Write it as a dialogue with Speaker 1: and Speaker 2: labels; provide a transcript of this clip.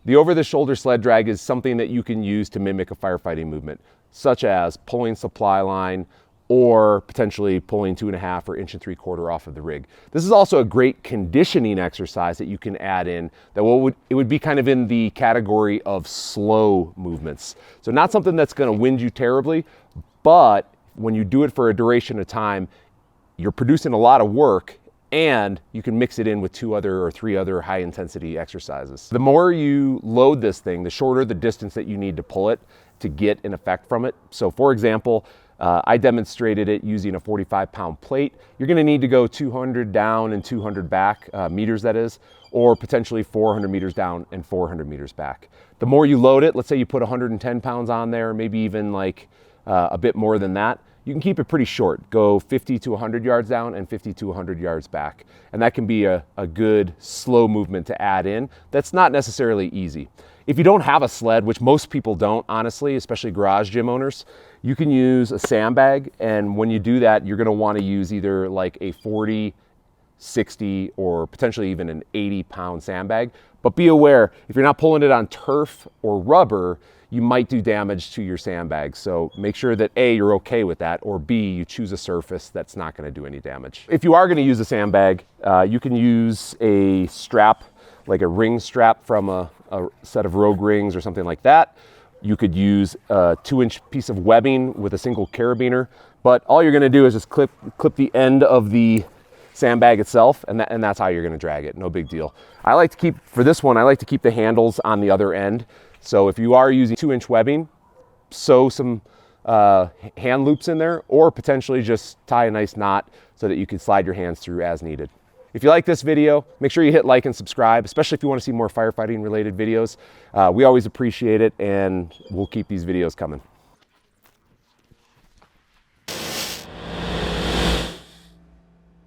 Speaker 1: The over-the-shoulder sled drag is something that you can use to mimic a firefighting movement, such as pulling supply line or potentially pulling 2.5 or 1.75 inches off of the rig. This is also a great conditioning exercise that you can add in that it would be kind of in the category of slow movements. So not something that's going to wind you terribly, but when you do it for a duration of time, you're producing a lot of work and you can mix it in with 2 or 3 other high intensity exercises. The more you load this thing, the shorter the distance that you need to pull it to get an effect from it. So for example, I demonstrated it using a 45-pound plate. You're gonna need to go 200 down and 200 back, meters that is, or potentially 400 meters down and 400 meters back. The more you load it, let's say you put 110 pounds on there, maybe even like a bit more than that, you can keep it pretty short. Go 50 to 100 yards down and 50 to 100 yards back. And that can be a good slow movement to add in. That's not necessarily easy. If you don't have a sled, which most people don't, honestly, especially garage gym owners, you can use a sandbag. And when you do that, you're gonna wanna use either like a 40, 60, or potentially even an 80-pound sandbag. But be aware, if you're not pulling it on turf or rubber, you might do damage to your sandbag. So make sure that A, you're okay with that, or B, you choose a surface that's not gonna do any damage. If you are gonna use a sandbag, you can use a strap, like a ring strap from a set of Rogue rings or something like that. You could use a 2-inch piece of webbing with a single carabiner, but all you're gonna do is just clip the end of the sandbag itself, and that's how you're gonna drag it, no big deal. For this one, I like to keep the handles on the other end. So if you are using 2-inch webbing, sew some hand loops in there, or potentially just tie a nice knot so that you can slide your hands through as needed. If you like this video, make sure you hit like and subscribe, especially if you want to see more firefighting related videos. We always appreciate it, and we'll keep these videos coming.